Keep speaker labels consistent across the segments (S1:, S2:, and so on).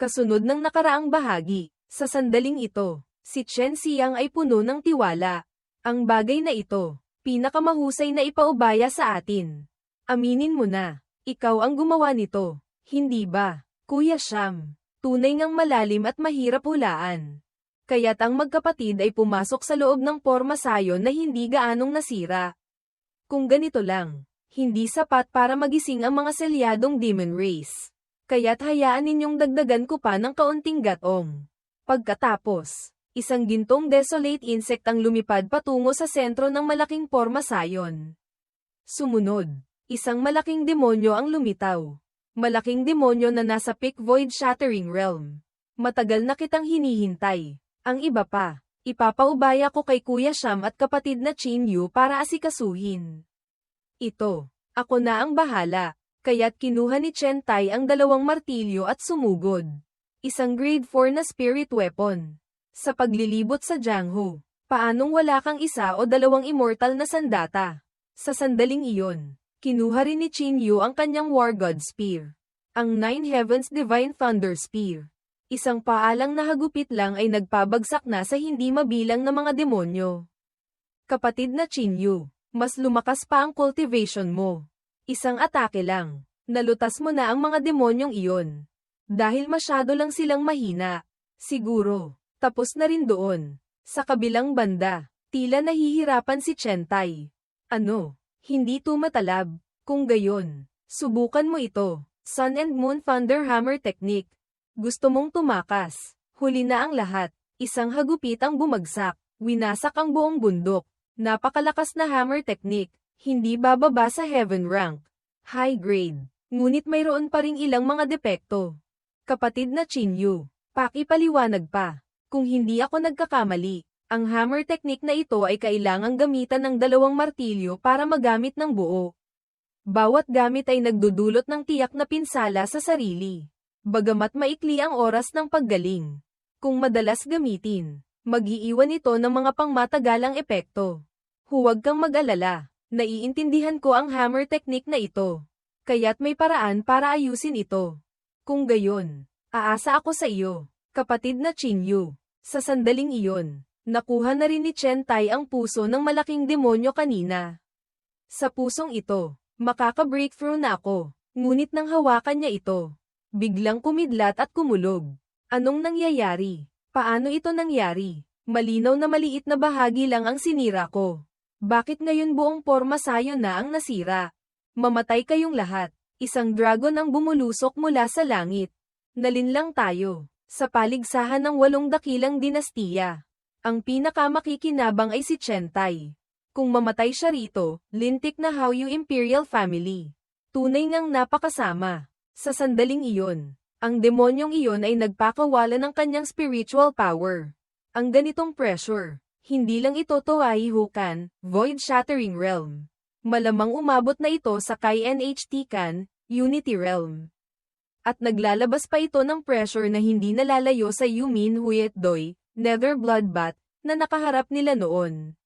S1: Kasunod ng nakaraang bahagi, sa sandaling ito, si Chen Xiang ay puno ng tiwala. Ang bagay na ito, pinakamahusay na ipaubaya sa atin. Aminin mo na, ikaw ang gumawa nito, hindi ba, Kuya Sham? Tunay ngang malalim at mahirap hulaan. Kaya't ang magkapatid ay pumasok sa loob ng porma sayon na hindi gaanong nasira. Kung ganito lang, hindi sapat para magising ang mga selyadong demon race. Kaya't hayaan ninyong dagdagan ko pa ng kaunting gatong. Pagkatapos, isang gintong desolate insect ang lumipad patungo sa sentro ng malaking porma sayon. Sumunod, isang malaking demonyo ang lumitaw. Malaking demonyo na nasa peak void shattering realm. Matagal na kitang hinihintay. Ang iba pa, ipapaubaya ko kay Kuya Sham at kapatid na Chin Yu para asikasuhin. Ito, ako na ang bahala, kaya't kinuha ni Chen Tai ang 2 martilyo at sumugod. Isang grade 4 na spirit weapon. Sa paglilibot sa Jianghu, paanong wala kang 1 o 2 immortal na sandata? Sa sandaling iyon, kinuha rin ni Chin Yu ang kanyang War God Spear. Ang 9 Heavens Divine Thunder Spear. Isang paalang na hagupit lang ay nagpabagsak na sa hindi mabilang na mga demonyo. Kapatid na Chin Yu, mas lumakas pa ang cultivation mo. Isang atake lang, nalutas mo na ang mga demonyong iyon. Dahil masyado lang silang mahina. Siguro, tapos na rin doon. Sa kabilang banda, tila nahihirapan si Chen Tai. Ano? Hindi tumatalab. Kung gayon, subukan mo ito. Sun and Moon Thunder Hammer Technique. Gusto mong tumakas. Huli na ang lahat. Isang hagupit ang bumagsak. Winasak ang buong bundok. Napakalakas na hammer technique. Hindi bababa sa heaven rank. High grade. Ngunit mayroon pa ring ilang mga depekto. Kapatid na Chin Yu, pakipaliwanag pa. Kung hindi ako nagkakamali, ang hammer technique na ito ay kailangang gamitan ng 2 martilyo para magamit ng buo. Bawat gamit ay nagdudulot ng tiyak na pinsala sa sarili. Bagamat maikli ang oras ng paggaling. Kung madalas gamitin, mag-iiwan ito ng mga pangmatagalang epekto. Huwag kang mag-alala, naiintindihan ko ang hammer technique na ito. Kaya't may paraan para ayusin ito. Kung gayon, aasa ako sa iyo, kapatid na Chin Yu. Sa sandaling iyon, nakuha na rin ni Chen Tai ang puso ng malaking demonyo kanina. Sa pusong ito, makaka-breakthrough na ako, ngunit nang hawakan niya ito, biglang kumidlat at kumulog. Anong nangyayari? Paano ito nangyari? Malinaw na maliit na bahagi lang ang sinira ko. Bakit ngayon buong porma sayo na ang nasira? Mamatay kayong lahat. Isang dragon ang bumulusok mula sa langit. Nalinlang tayo sa paligsahan ng 8 dakilang dinastiya. Ang pinakamakikinabang ay si Chen Tai. Kung mamatay siya rito, lintik na Hao-Yu Imperial Family. Tunay ngang napakasama. Sa sandaling iyon, ang demonyong iyon ay nagpakawala ng kanyang spiritual power. Ang ganitong pressure, hindi lang ito Toaihukan, Void Shattering Realm. Malamang umabot na ito sa KNHT-kan, Unity Realm. At naglalabas pa ito ng pressure na hindi nalalayo sa Yumin Huyet Doi, Nether Bloodbath, na nakaharap nila noon.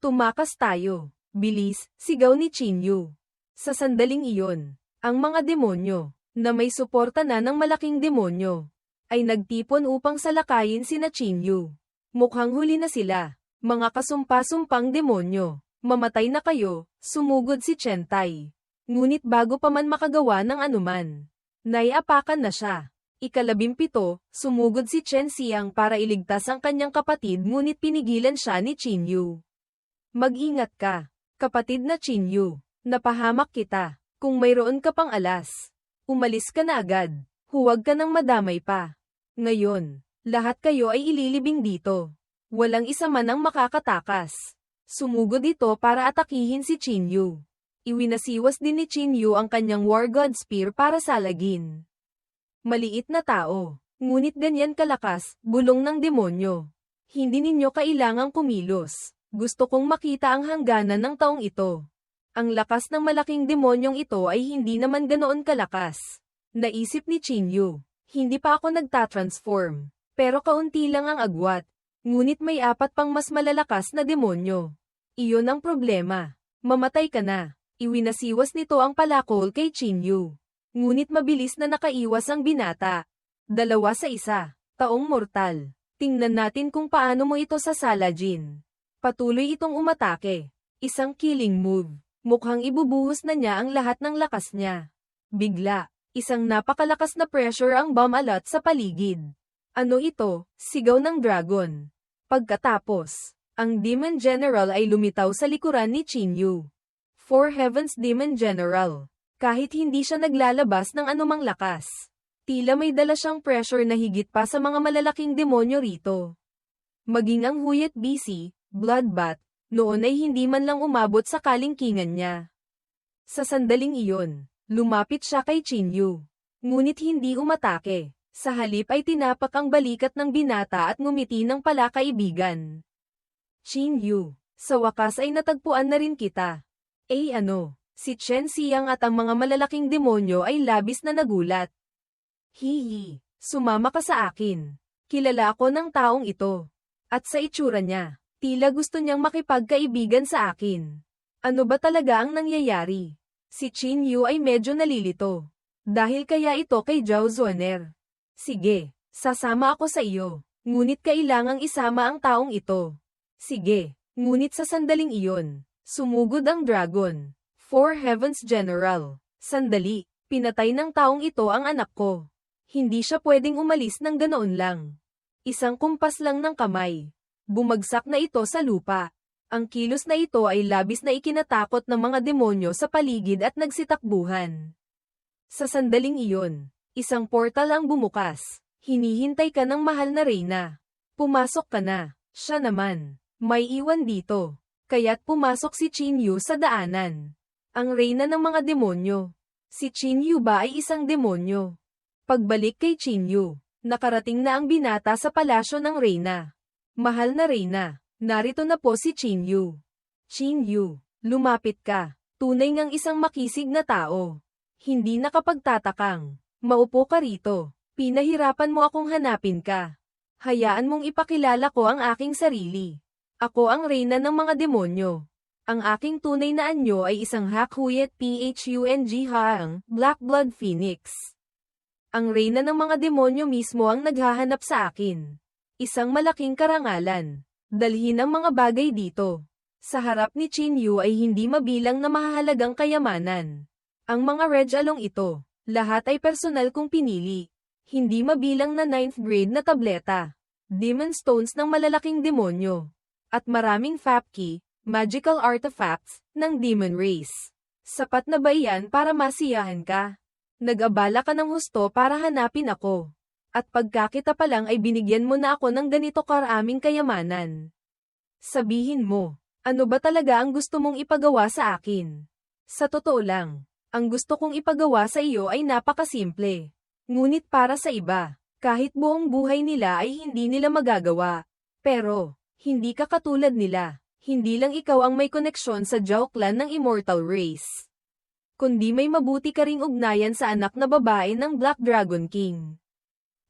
S1: Tumakas tayo. Bilis, sigaw ni Chin Yu. Sa sandaling iyon, ang mga demonyo, na may suporta na ng malaking demonyo, ay nagtipon upang salakayin sina Chin Yu. Mukhang huli na sila, mga kasumpa-sumpang demonyo. Mamatay na kayo, sumugod si Chen Tai. Ngunit bago pa man makagawa ng anuman, naiapakan na siya. Ika-17, sumugod si Chen Xiang para iligtas ang kanyang kapatid ngunit pinigilan siya ni Chin Yu. Mag-ingat ka, kapatid na Chin Yu, napahamak kita. Kung mayroon ka pang alas, umalis ka na agad, huwag ka nang madamay pa. Ngayon, lahat kayo ay ililibing dito. Walang isa man ang makakatakas. Sumugod ito para atakihin si Chin Yu. Iwinasiwas din ni Chin Yu ang kanyang War God Spear para salagin. Maliit na tao, ngunit ganyan kalakas, bulong ng demonyo. Hindi ninyo kailangang kumilos. Gusto kong makita ang hangganan ng taong ito. Ang lakas ng malaking demonyong ito ay hindi naman ganoon kalakas. Naisip ni Chin Yu. Hindi pa ako nagtatransform. Pero kaunti lang ang agwat. Ngunit may 4 pang mas malalakas na demonyo. Iyon ang problema. Mamatay ka na. Iwinasiwas nito ang palakol kay Chin Yu. Ngunit mabilis na nakaiwas ang binata. 2-1. Taong mortal. Tingnan natin kung paano mo ito sasalajin. Patuloy itong umatake. Isang killing move. Mukhang ibubuhos na niya ang lahat ng lakas niya. Bigla, isang napakalakas na pressure ang bumalat sa paligid. Ano ito? Sigaw ng dragon. Pagkatapos, ang Demon General ay lumitaw sa likuran ni Chinyu. For Heaven's Demon General. Kahit hindi siya naglalabas ng anumang lakas, tila may dala siyang pressure na higit pa sa mga malalaking demonyo rito. Maging ang Huyet BC, Bloodbath, noon ay hindi man lang umabot sa kalingkingan niya. Sa sandaling iyon, lumapit siya kay Chinyu. Ngunit hindi umatake. Sa halip ay tinapak ang balikat ng binata at ngumiti ng palakaibigan. Chinyu, sa wakas ay natagpuan na rin kita. Ano? Si Chen Xiang at ang mga malalaking demonyo ay labis na nagulat. Hihi, sumama ka sa akin. Kilala ako ng taong ito. At sa itsura niya, tila gusto niyang makipagkaibigan sa akin. Ano ba talaga ang nangyayari? Si Chinyu ay medyo nalilito. Dahil kaya ito kay Zhao Zuaner. Sige, sasama ako sa iyo. Ngunit kailangang isama ang taong ito. Sige, ngunit sa sandaling iyon, sumugod ang dragon. For Heaven's General. Sandali, pinatay ng taong ito ang anak ko. Hindi siya pwedeng umalis ng ganoon lang. Isang kumpas lang ng kamay. Bumagsak na ito sa lupa. Ang kilos na ito ay labis na ikinatakot ng mga demonyo sa paligid at nagsitakbuhan. Sa sandaling iyon, isang portal ang bumukas. Hinihintay ka ng mahal na reyna. Pumasok ka na. Siya naman, may iwan dito. Kaya't pumasok si Chinyu sa daanan. Ang reyna ng mga demonyo. Si Chinyu ba ay isang demonyo? Pagbalik kay Chinyu, nakarating na ang binata sa palasyo ng reyna. Mahal na reyna, narito na po si Chinyu. Chinyu, lumapit ka. Tunay ngang isang makisig na tao. Hindi nakapagtatakang. Maupo ka rito. Pinahirapan mo akong hanapin ka. Hayaan mong ipakilala ko ang aking sarili. Ako ang reyna ng mga demonyo. Ang aking tunay na anyo ay isang Hakhuyet Phung Haang, Black Blood Phoenix. Ang reyna ng mga demonyo mismo ang naghahanap sa akin. Isang malaking karangalan. Dalhin ang mga bagay dito. Sa harap ni Chinyu ay hindi mabilang na mahahalagang kayamanan. Ang mga regalong ito, lahat ay personal kong pinili. Hindi mabilang na 9th grade na tableta. Demon stones ng malalaking demonyo. At maraming Fapki, magical artifacts, ng demon race. Sapat na ba iyan para masiyahan ka? Nag-abala ka ng husto para hanapin ako. At pagkakita pa lang ay binigyan mo na ako ng ganito karaming kayamanan. Sabihin mo, ano ba talaga ang gusto mong ipagawa sa akin? Sa totoo lang, ang gusto kong ipagawa sa iyo ay napakasimple. Ngunit para sa iba, kahit buong buhay nila ay hindi nila magagawa. Pero, hindi ka katulad nila. Hindi lang ikaw ang may koneksyon sa Zhao clan ng Immortal Race. Kundi may mabuti ka ring ugnayan sa anak na babae ng Black Dragon King.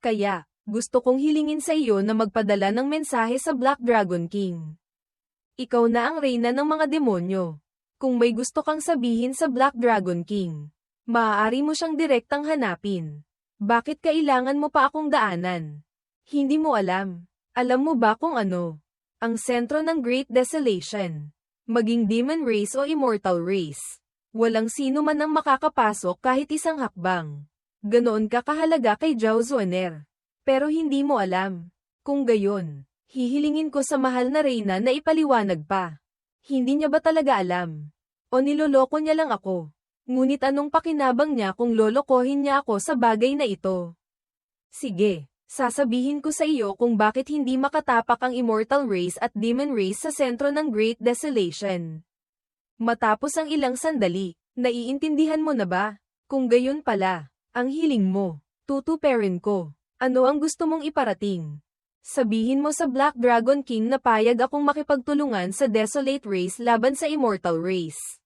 S1: Kaya, gusto kong hilingin sa iyo na magpadala ng mensahe sa Black Dragon King. Ikaw na ang reyna ng mga demonyo. Kung may gusto kang sabihin sa Black Dragon King, maaari mo siyang direktang hanapin. Bakit kailangan mo pa akong daanan? Hindi mo alam. Alam mo ba kung ano? Ang sentro ng Great Desolation. Maging Demon Race o Immortal Race. Walang sino man ang makakapasok kahit isang hakbang. Ganoon ka kahalaga kay Zhao Zuaner. Pero hindi mo alam. Kung gayon, hihilingin ko sa mahal na reyna na ipaliwanag pa. Hindi niya ba talaga alam? O niloloko niya lang ako? Ngunit anong pakinabang niya kung lolokohin niya ako sa bagay na ito? Sige. Sasabihin ko sa iyo kung bakit hindi makatapak ang Immortal Race at Demon Race sa sentro ng Great Desolation. Matapos ang ilang sandali, naiintindihan mo na ba? Kung gayon pala, ang hiling mo, tutuparin ko. Ano ang gusto mong iparating? Sabihin mo sa Black Dragon King na payag akong makipagtulungan sa Desolate Race laban sa Immortal Race.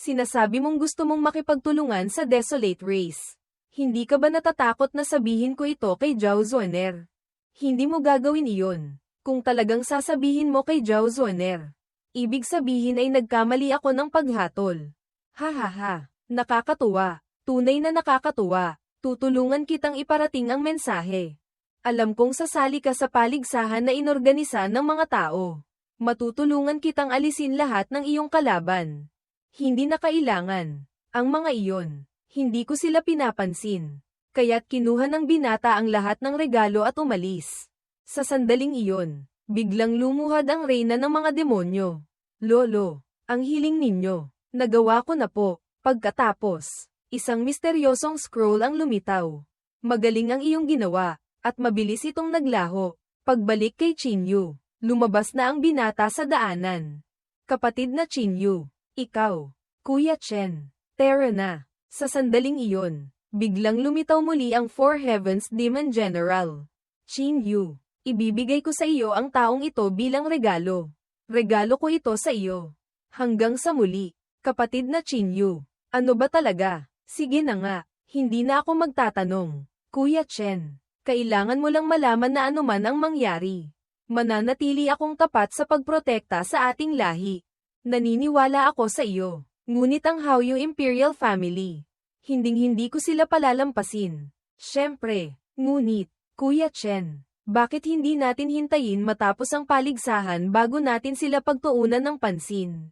S1: Sinasabi mong gusto mong makipagtulungan sa Desolate Race. Hindi ka ba natatakot na sabihin ko ito kay Zhao Zuaner? Hindi mo gagawin iyon. Kung talagang sasabihin mo kay Zhao Zuaner, ibig sabihin ay nagkamali ako ng paghatol. Ha ha ha, nakakatuwa. Tunay na nakakatuwa. Tutulungan kitang iparating ang mensahe. Alam kong sasali ka sa paligsahan na inorganisa ng mga tao. Matutulungan kitang alisin lahat ng iyong kalaban. Hindi na kailangan. Ang mga iyon, hindi ko sila pinapansin. Kaya't kinuha ng binata ang lahat ng regalo at umalis. Sa sandaling iyon, biglang lumuhad ang reyna ng mga demonyo. Lolo, ang hiling ninyo, nagawa ko na po. Pagkatapos, isang misteryosong scroll ang lumitaw. Magaling ang iyong ginawa, at mabilis itong naglaho. Pagbalik kay Chinyu, lumabas na ang binata sa daanan. Kapatid na Chinyu, ikaw, Kuya Chen, tara na. Sa sandaling iyon, biglang lumitaw muli ang Four Heavens Demon General. Chinyu, ibibigay ko sa iyo ang taong ito bilang regalo. Regalo ko ito sa iyo. Hanggang sa muli, kapatid na Chinyu. Ano ba talaga? Sige na nga, hindi na ako magtatanong. Kuya Chen, kailangan mo lang malaman na anuman ang mangyari. Mananatili akong tapat sa pagprotekta sa ating lahi. Naniniwala ako sa iyo. Ngunit ang Hauyu Imperial Family, hinding-hindi ko sila palalampasin. Siyempre, ngunit, Kuya Chen, bakit hindi natin hintayin matapos ang paligsahan bago natin sila pagtuunan ng pansin?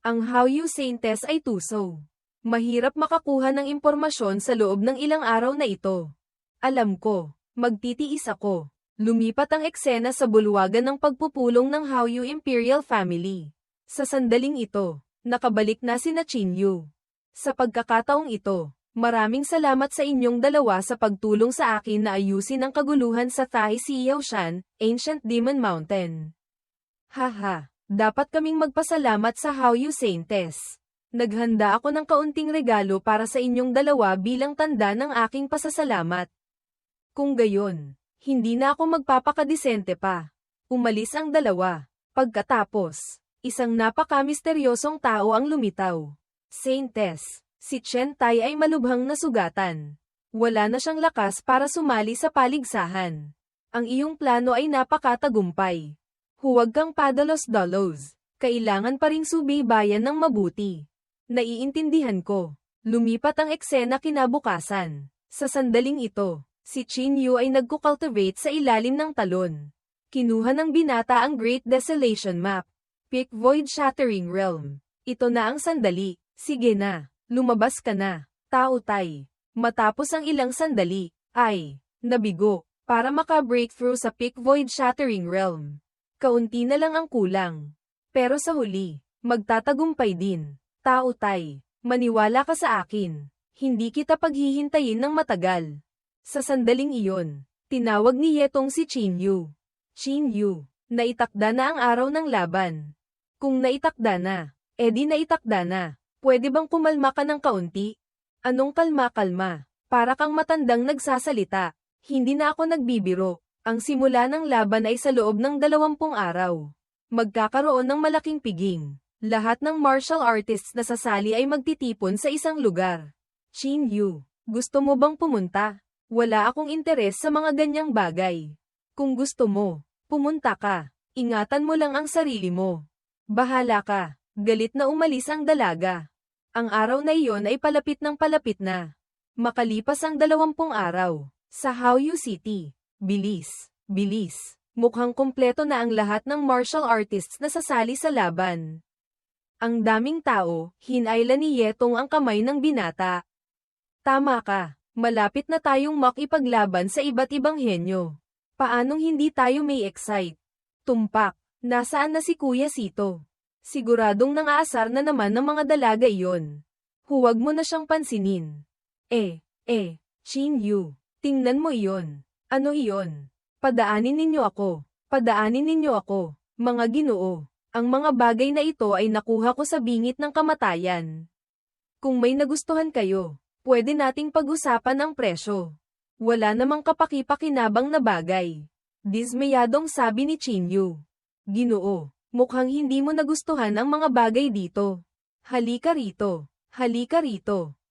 S1: Ang Hauyu Saintes ay tuso. Mahirap makakuha ng impormasyon sa loob ng ilang araw na ito. Alam ko, magtitiis ako. Lumipat ang eksena sa bulwagan ng pagpupulong ng Hauyu Imperial Family. Sa sandaling ito, nakabalik na sina Chinyu. Sa pagkakataong ito, maraming salamat sa inyong dalawa sa pagtulong sa akin na ayusin ang kaguluhan sa Tai Xiaoshan, Ancient Demon Mountain. Haha, dapat kaming magpasalamat sa Hauyu Saintes. Naghanda ako ng kaunting regalo para sa inyong dalawa bilang tanda ng aking pasasalamat. Kung gayon, hindi na ako magpapakadisente pa. Umalis ang dalawa. Pagkatapos, isang napaka-misteryosong tao ang lumitaw. Saintes, si Chen Tai ay malubhang nasugatan. Wala na siyang lakas para sumali sa paligsahan. Ang iyong plano ay napakatagumpay. Huwag kang padalos-dalos. Kailangan pa ring subaybayan ng mabuti. Naiintindihan ko. Lumipat ang eksena kinabukasan. Sa sandaling ito, si Chinyu ay nagkukultivate sa ilalim ng talon. Kinuha ng binata ang Great Desolation Map. Pick Void Shattering Realm. Ito na ang sandali. Sige na, lumabas ka na. Tao Tai. Matapos ang ilang sandali, ay, nabigo, para maka-breakthrough sa Pick Void Shattering Realm. Kaunti na lang ang kulang. Pero sa huli, magtatagumpay din. Tao Tai, maniwala ka sa akin. Hindi kita paghihintayin ng matagal. Sa sandaling iyon, tinawag ni Yetong si Chinyu. Chinyu, naitakda na ang araw ng laban. Kung naitakda na, edi naitakda na. Pwede bang kumalma ka ng kaunti? Anong kalma-kalma? Para kang matandang nagsasalita. Hindi na ako nagbibiro. Ang simula ng laban ay sa loob ng 20 araw. Magkakaroon ng malaking piging. Lahat ng martial artists na sasali ay magtitipon sa isang lugar. Chinyu, gusto mo bang pumunta? Wala akong interes sa mga ganyang bagay. Kung gusto mo, pumunta ka. Ingatan mo lang ang sarili mo. Bahala ka. Galit na umalis ang dalaga. Ang araw na iyon ay palapit ng palapit na. Makalipas ang 20 araw. Sa Hauyu City. Bilis. Mukhang kumpleto na ang lahat ng martial artists na sasali sa laban. Ang daming tao, hinayla ni Yetong ang kamay ng binata. Tama ka, malapit na tayong makipaglaban sa iba't ibang henyo. Paanong hindi tayo may excite? Tumpak, nasaan na si Kuya Sito? Siguradong nang-aasar na naman ng mga dalaga iyon. Huwag mo na siyang pansinin. Chinyu, tingnan mo iyon. Ano iyon? Padaanin ninyo ako, mga ginoo. Ang mga bagay na ito ay nakuha ko sa bingit ng kamatayan. Kung may nagustuhan kayo, pwede nating pag-usapan ang presyo. Wala namang kapaki-pakinabang na bagay. Dismayadong sabi ni Chinyu. Ginoo, mukhang hindi mo nagustuhan ang mga bagay dito. Halika rito.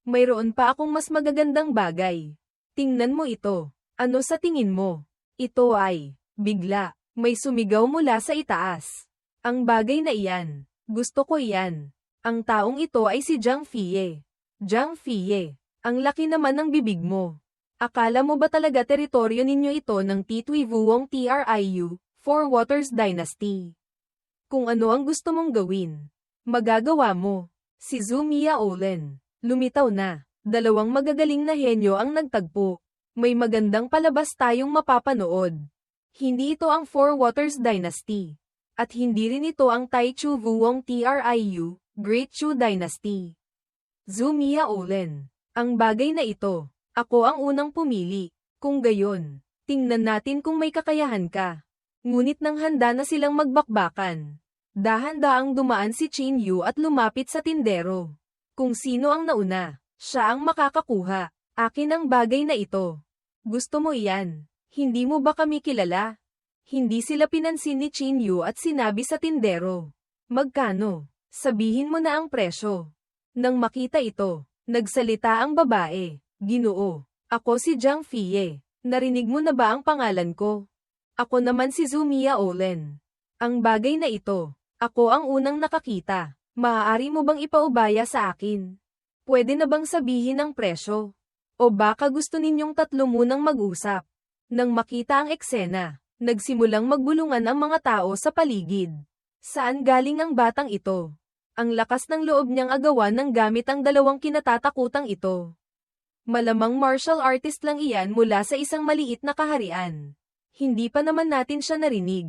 S1: Mayroon pa akong mas magagandang bagay. Tingnan mo ito. Ano sa tingin mo? Ito ay, bigla, may sumigaw mula sa itaas. Ang bagay na iyan, gusto ko iyan. Ang taong ito ay si Zhang Fie. Zhang Fie, Ang laki naman ng bibig mo. Akala mo ba talaga teritoryo ninyo ito ng Titwivuong Triu, Four Waters Dynasty? Kung ano ang gusto mong gawin, magagawa mo. Si Zumia Olen. Lumitaw na. Dalawang magagaling na henyo ang nagtagpo. May magandang palabas tayong mapapanood. Hindi ito ang Four Waters Dynasty. At hindi rin ito ang Taichu Vuong Triu, Great Chu Dynasty. Zumia Olen. Ang bagay na ito. Ako ang unang pumili. Kung gayon, tingnan natin kung may kakayahan ka. Ngunit nang handa na silang magbakbakan, dahan-daang dumaan si Qin Yu at lumapit sa tindero. Kung sino ang nauna, siya ang makakakuha. Akin ang bagay na ito. Gusto mo iyan? Hindi mo ba kami kilala? Hindi sila pinansin ni Qin Yu at sinabi sa tindero. Magkano? Sabihin mo na ang presyo. Nang makita ito, nagsalita ang babae. Ginoo, ako si Zhang Fie. Narinig mo na ba ang pangalan ko? Ako naman si Zumia Olen. Ang bagay na ito, ako ang unang nakakita. Maaari mo bang ipaubaya sa akin? Pwede na bang sabihin ang presyo? O baka gusto ninyong tatlo munang mag-usap? Nang makita ang eksena, nagsimulang magbulungan ang mga tao sa paligid. Saan galing ang batang ito? Ang lakas ng loob niyang agawan ng gamit ang dalawang kinatatakutang ito. Malamang martial artist lang iyan mula sa isang maliit na kaharian. Hindi pa naman natin siya narinig.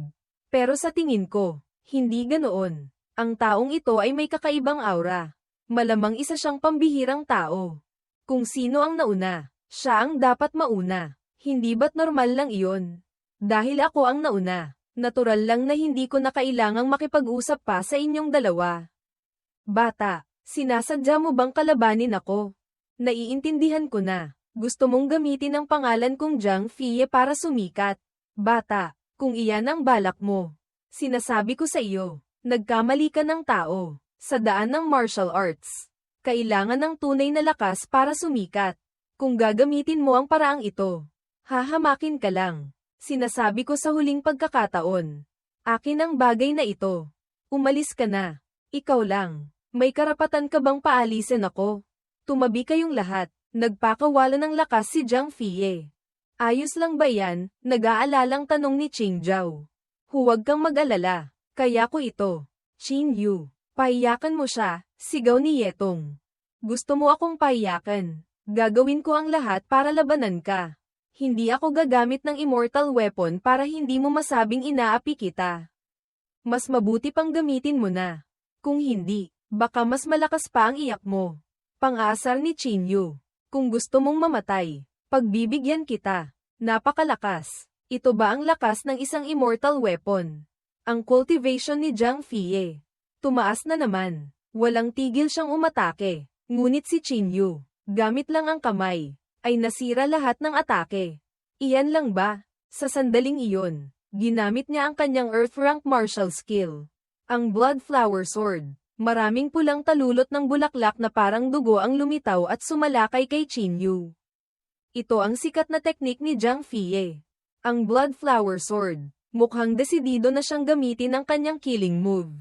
S1: Pero sa tingin ko, hindi ganoon. Ang taong ito ay may kakaibang aura. Malamang isa siyang pambihirang tao. Kung sino ang nauna, siya ang dapat mauna. Hindi ba't normal lang iyon? Dahil ako ang nauna, natural lang na hindi ko na kailangang makipag-usap pa sa inyong dalawa. Bata, sinasadya mo bang kalabanin ako? Naiintindihan ko na. Gusto mong gamitin ang pangalan kong Zhang Fie para sumikat. Bata, kung iyan ang balak mo. Sinasabi ko sa iyo, nagkamali ka ng tao. Sa daan ng martial arts, kailangan ng tunay na lakas para sumikat. Kung gagamitin mo ang paraang ito, hahamakin ka lang. Sinasabi ko sa huling pagkakataon. Akin ang bagay na ito. Umalis ka na. Ikaw lang. May karapatan ka bang paalisin ako? Tumabi kayong lahat. Nagpakawala ng lakas si Zhang Fie. Ayos lang ba yan? Nag-aalalang tanong ni Qing Zhao. Huwag kang mag-alala. Kaya ko ito. Qin Yu. Paiyakan mo siya, sigaw ni Yetong. Gusto mo akong paiyakan? Gagawin ko ang lahat para labanan ka. Hindi ako gagamit ng immortal weapon para hindi mo masabing inaapi kita. Mas mabuti pang gamitin mo na. Kung hindi, baka mas malakas pa ang iyak mo. Pang-aasar ni Qin Yu. Kung gusto mong mamatay, pagbibigyan kita. Napakalakas. Ito ba ang lakas ng isang immortal weapon? Ang cultivation ni Zhang Fie. Tumaas na naman. Walang tigil siyang umatake. Ngunit si Qin Yu, gamit lang ang kamay, ay nasira lahat ng atake. Iyan lang ba? Sa sandaling iyon, ginamit niya ang kanyang Earth Rank martial skill. Ang Blood Flower Sword. Maraming pulang talulot ng bulaklak na parang dugo ang lumitaw at sumalakay kay Qin Yu. Ito ang sikat na teknik ni Zhang Fie. Ang Blood Flower Sword. Mukhang desidido na siyang gamitin ang kanyang killing move.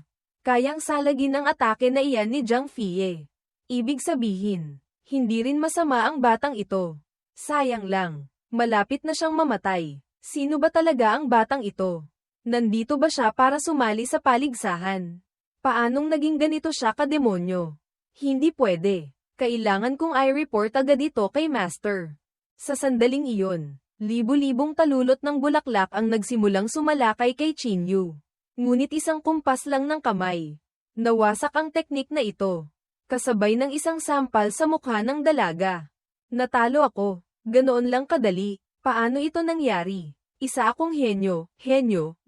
S1: Kayang salagin ang atake na iyan ni Zhang Fie. Ibig sabihin, hindi rin masama ang batang ito. Sayang lang, malapit na siyang mamatay. Sino ba talaga ang batang ito? Nandito ba siya para sumali sa paligsahan? Paanong naging ganito siya kademonyo? Hindi pwede. Kailangan kong i-report agad ito kay Master. Sa sandaling iyon, libu-libong talulot ng bulaklak ang nagsimulang sumalakay kay Qin Yu. Ngunit isang kumpas lang ng kamay. Nawasak ang teknik na ito. Kasabay ng isang sampal sa mukha ng dalaga. Natalo ako. Ganoon lang kadali. Paano ito nangyari? Isa akong henyo,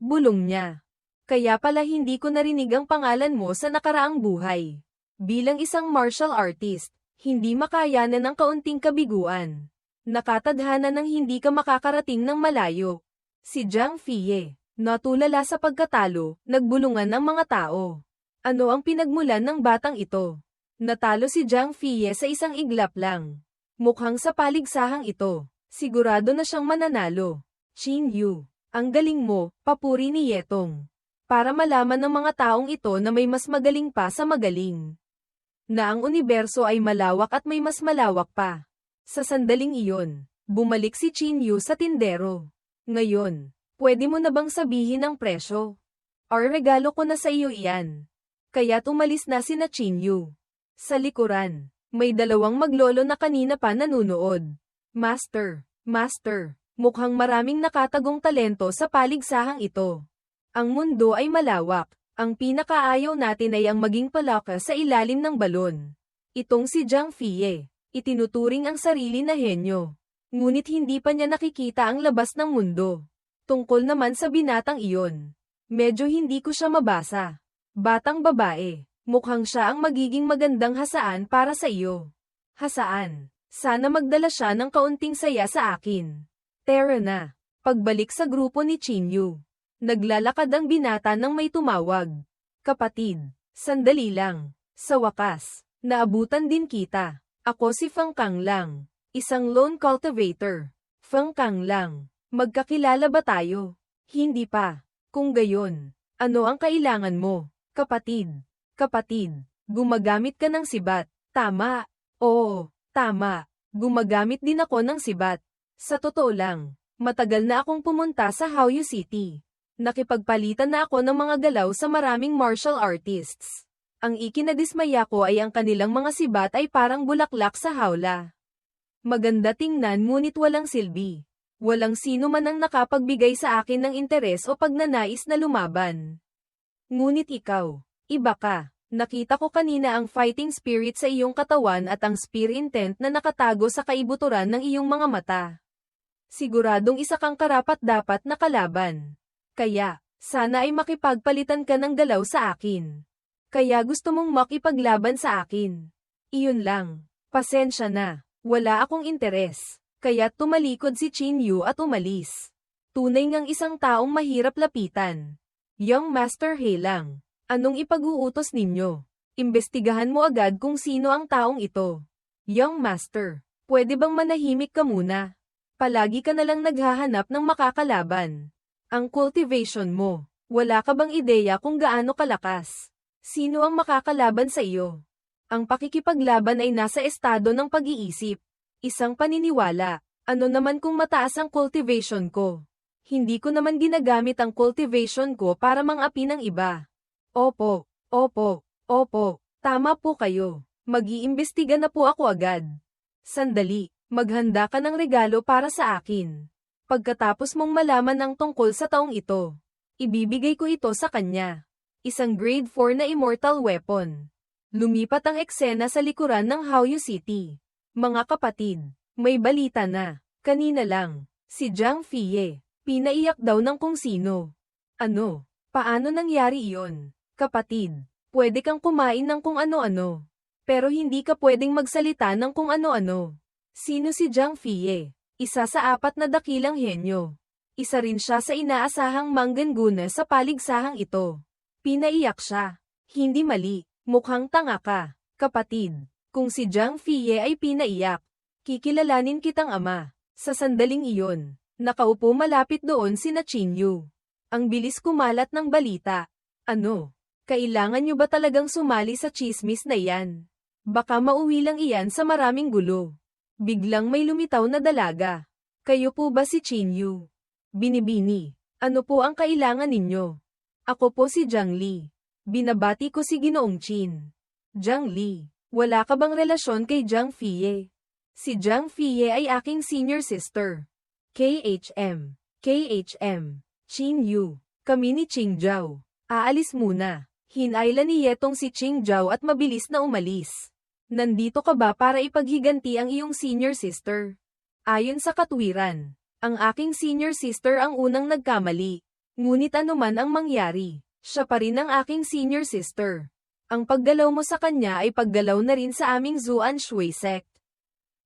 S1: bulong niya. Kaya pala hindi ko narinig ang pangalan mo sa nakaraang buhay. Bilang isang martial artist, hindi makayanan ng kaunting kabiguan. Nakatadhana ng hindi ka makakarating ng malayo. Si Zhang Fie, natulala sa pagkatalo, nagbulungan ng mga tao. Ano ang pinagmulan ng batang ito? Natalo si Zhang Fie sa isang iglap lang. Mukhang sa paligsahang ito, sigurado na siyang mananalo. Qin Yu, ang galing mo, papuri ni Yetong. Para malaman ng mga taong ito na may mas magaling pa sa magaling. Na ang universo ay malawak at may mas malawak pa. Sa sandaling iyon, bumalik si Chinyu sa tindero. Ngayon, pwede mo na bang sabihin ang presyo? Or regalo ko na sa iyo iyan. Kaya't umalis na sina Chinyu. Sa likuran, may dalawang maglolo na kanina pa nanunood. Master, mukhang maraming nakatagong talento sa paligsahang ito. Ang mundo ay malawak. Ang pinakaayaw natin ay ang maging palaka sa ilalim ng balon. Itong si Zhang Fie, itinuturing ang sarili na henyo. Ngunit hindi pa niya nakikita ang labas ng mundo. Tungkol naman sa binatang iyon, medyo hindi ko siya mabasa. Batang babae, mukhang siya ang magiging magandang hasaan para sa iyo. Hasaan, sana magdala siya ng kaunting saya sa akin. Tara na. Pagbalik sa grupo ni Chinyu, naglalakad ang binata nang may tumawag. Kapatid, sandali lang. Sa wakas, naabutan din kita. Ako si Feng Kang lang, isang lone cultivator. Feng Kang lang, magkakilala ba tayo? Hindi pa. Kung gayon, ano ang kailangan mo? Kapatid, gumagamit ka ng sibat. Tama. Oo, tama. Gumagamit din ako ng sibat. Sa totoo lang, matagal na akong pumunta sa Haoyu City. Nakipagpalitan na ako ng mga galaw sa maraming martial artists. Ang ikinadismaya ko ay ang kanilang mga sibat ay parang bulaklak sa hawla. Maganda tingnan ngunit walang silbi. Walang sino man ang nakapagbigay sa akin ng interes o pagnanais na lumaban. Ngunit ikaw, iba ka. Nakita ko kanina ang fighting spirit sa iyong katawan at ang spear intent na nakatago sa kaibuturan ng iyong mga mata. Siguradong isa kang karapat-dapat na kalaban. Kaya, sana ay makipagpalitan ka ng galaw sa akin. Kaya gusto mong makipaglaban sa akin. Iyon lang. Pasensya na. Wala akong interes. Kaya tumalikod si Chinyu at umalis. Tunay ngang isang taong mahirap lapitan. Young Master He lang. Anong ipag-uutos ninyo? Imbestigahan mo agad kung sino ang taong ito. Young Master, pwede bang manahimik ka muna? Palagi ka nalang naghahanap ng makakalaban. Ang cultivation mo, wala ka bang ideya kung gaano kalakas? Sino ang makakalaban sa iyo? Ang pakikipaglaban ay nasa estado ng pag-iisip. Isang paniniwala. Ano naman kung mataas ang cultivation ko? Hindi ko naman ginagamit ang cultivation ko para mang-api ng iba. Opo, tama po kayo. Mag-iimbestiga na po ako agad. Sandali, maghanda ka ng regalo para sa akin. Pagkatapos mong malaman ang tungkol sa taong ito, ibibigay ko ito sa kanya. Isang grade 4 na immortal weapon. Lumipat ang eksena sa likuran ng Haoyu City. Mga kapatid, may balita na. Kanina lang, si Zhang Fie, pinaiyak daw ng kung sino. Ano? Paano nangyari iyon? Kapatid, pwede kang kumain ng kung ano-ano. Pero hindi ka pwedeng magsalita ng kung ano-ano. Sino si Zhang Fie? Isa sa 4 na dakilang henyo. Isa rin siya sa inaasahang manggaguna sa paligsahang ito. Pinaiyak siya. Hindi mali, mukhang tanga ka. Kapatid, kung si Zhang Fie ay pinaiyak, kikilalanin kitang ama. Sa sandaling iyon, nakaupo malapit doon sina Chinyu. Ang bilis kumalat ng balita. Ano? Kailangan nyo ba talagang sumali sa chismis na iyan? Baka mauwi lang iyan sa maraming gulo. Biglang may lumitaw na dalaga. Kayo po ba si Chinyu? Binibini. Ano po ang kailangan ninyo? Ako po si Zhang Li. Binabati ko si Ginoong Qin. Zhang Li, wala ka bang relasyon kay Zhang Fie? Si Zhang Fie ay aking senior sister. KHM. Chinyu. Kami ni Qingzhao. Aalis muna. Hinayla ni Yetong si Qingzhao at mabilis na umalis. Nandito ka ba para ipaghiganti ang iyong senior sister? Ayon sa katwiran, ang aking senior sister ang unang nagkamali. Ngunit anuman ang mangyari, siya pa rin ang aking senior sister. Ang paggalaw mo sa kanya ay paggalaw na rin sa aming Zuan Shui sect.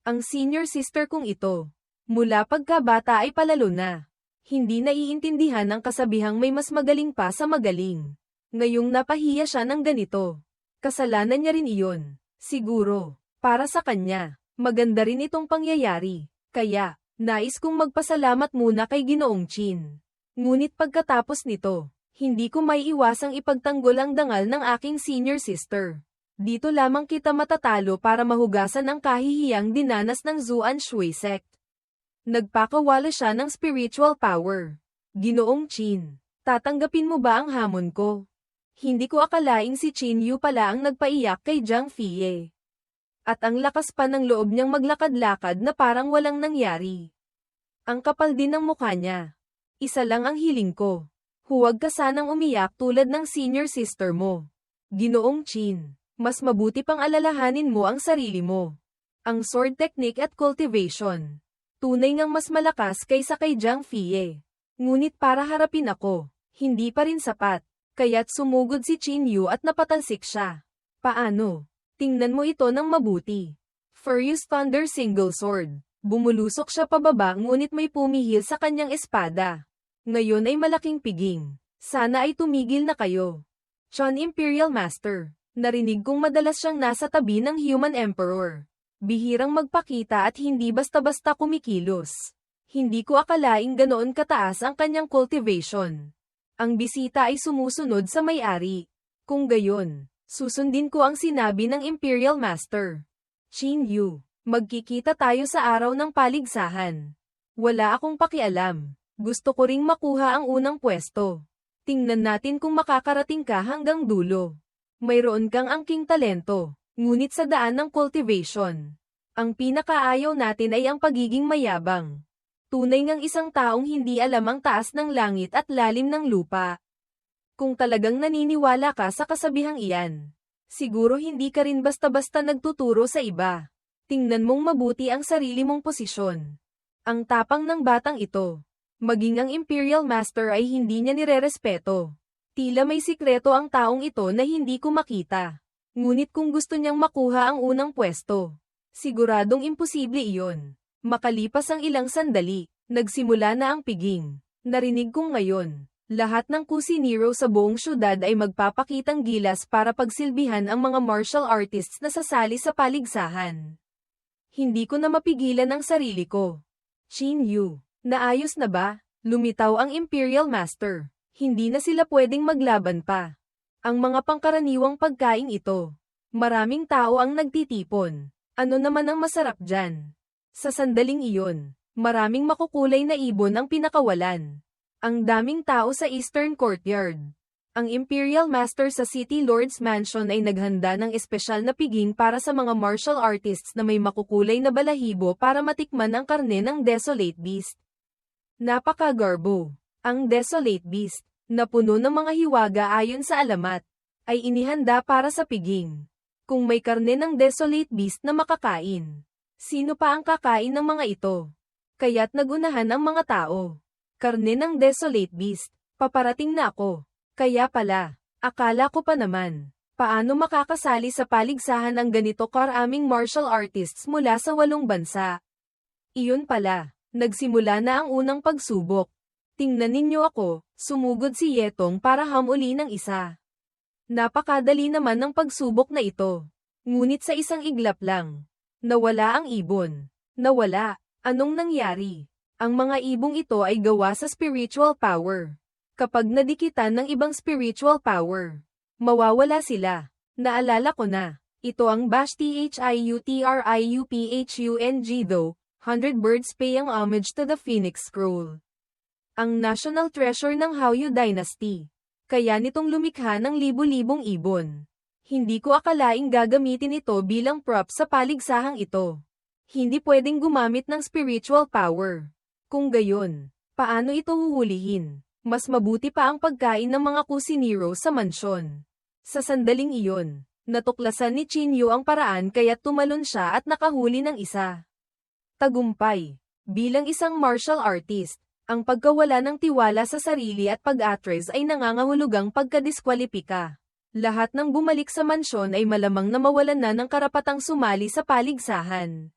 S1: Ang senior sister kong ito, mula pagkabata ay palalo na. Hindi naiintindihan ang kasabihang may mas magaling pa sa magaling. Ngayong napahiya siya ng ganito. Kasalanan niya rin iyon. Siguro, para sa kanya, maganda rin itong pangyayari. Kaya, nais kong magpasalamat muna kay Ginoong Qin. Ngunit pagkatapos nito, hindi ko may iwasang ipagtanggol ang dangal ng aking senior sister. Dito lamang kita matatalo para mahugasan ang kahihiyang dinanas ng Zuan Shui sect. Nagpakawala siya ng spiritual power. Ginoong Qin, tatanggapin mo ba ang hamon ko? Hindi ko akalaing si Qin Yu pala ang nagpaiyak kay Zhang Fei. At ang lakas pa ng loob niyang maglakad-lakad na parang walang nangyari. Ang kapal din ng mukha niya. Isa lang ang hiling ko. Huwag ka sanang umiyak tulad ng senior sister mo. Ginoong Qin, mas mabuti pang alalahanin mo ang sarili mo. Ang sword technique at cultivation. Tunay ngang mas malakas kaysa kay Zhang Fei. Ngunit para harapin ako, hindi pa rin sapat. Kaya't sumugod si Qin Yu at napatalsik siya. Paano? Tingnan mo ito ng mabuti. Furious Thunder Single Sword. Bumulusok siya pababa ngunit may pumihil sa kanyang espada. Ngayon ay malaking piging. Sana ay tumigil na kayo. Chon Imperial Master. Narinig kong madalas siyang nasa tabi ng Human Emperor. Bihirang magpakita at hindi basta-basta kumikilos. Hindi ko akalaing ganoon kataas ang kanyang cultivation. Ang bisita ay sumusunod sa may-ari. Kung gayon, susundin ko ang sinabi ng Imperial Master. Qin Yu, magkikita tayo sa araw ng paligsahan. Wala akong pakialam. Gusto ko ring makuha ang unang pwesto. Tingnan natin kung makakarating ka hanggang dulo. Mayroon kang angking talento, ngunit sa daan ng cultivation. Ang pinakaayaw natin ay ang pagiging mayabang. Tunay ngang isang taong hindi alam ang taas ng langit at lalim ng lupa. Kung talagang naniniwala ka sa kasabihang iyan, siguro hindi ka rin basta-basta nagtuturo sa iba. Tingnan mong mabuti ang sarili mong posisyon. Ang tapang ng batang ito. Maging ang Imperial Master ay hindi niya nirerespeto. Tila may sikreto ang taong ito na hindi ko makita. Ngunit kung gusto niyang makuha ang unang pwesto, siguradong imposible iyon. Makalipas ang ilang sandali, nagsimula na ang piging. Narinig kong ngayon, lahat ng kusinero sa buong syudad ay magpapakitang gilas para pagsilbihan ang mga martial artists na sasali sa paligsahan. Hindi ko na mapigilan ang sarili ko. Qin Yu, naayos na ba? Lumitaw ang Imperial Master. Hindi na sila pwedeng maglaban pa. Ang mga pangkaraniwang pagkain ito. Maraming tao ang nagtitipon. Ano naman ang masarap dyan? Sa sandaling iyon, maraming makukulay na ibon ang pinakawalan. Ang daming tao sa Eastern Courtyard. Ang Imperial Master sa City Lord's Mansion ay naghanda ng espesyal na piging para sa mga martial artists na may makukulay na balahibo para matikman ang karne ng Desolate Beast. Napakagarbo. Ang Desolate Beast, na puno ng mga hiwaga ayon sa alamat, ay inihanda para sa piging. Kung may karne ng Desolate Beast na makakain, sino pa ang kakain ng mga ito? Kaya't nagunahan ang mga tao. Karne ng Desolate Beast, paparating na ako. Kaya pala, akala ko pa naman, paano makakasali sa paligsahan ang ganito karaming martial artists mula sa 8 bansa? Iyon pala, nagsimula na ang unang pagsubok. Tingnan ninyo ako, sumugod si Yetong para hamuli ng isa. Napakadali naman ng pagsubok na ito. Ngunit sa isang iglap lang, nawala ang ibon. Nawala. Anong nangyari? Ang mga ibong ito ay gawa sa spiritual power. Kapag nadikitan ng ibang spiritual power, mawawala sila. Naalala ko na. Ito ang Bash Thiutriuphung though, 100 birds paying homage to the Phoenix Scroll. Ang national treasure ng Houyu Dynasty. Kaya nitong lumikha ng libu-libong ibon. Hindi ko akalaing gagamitin ito bilang prop sa paligsahang ito. Hindi pwedeng gumamit ng spiritual power. Kung gayon, paano ito huhulihin? Mas mabuti pa ang pagkain ng mga kusinero sa mansyon. Sa sandaling iyon, natuklasan ni Qin Yu ang paraan kaya't tumalon siya at nakahuli ng isa. Tagumpay. Bilang isang martial artist, ang pagkawala ng tiwala sa sarili at pag-atres ay nangangahulugang pagkadiskwalipika. Lahat ng bumalik sa mansyon ay malamang na mawalan na ng karapatang sumali sa paligsahan.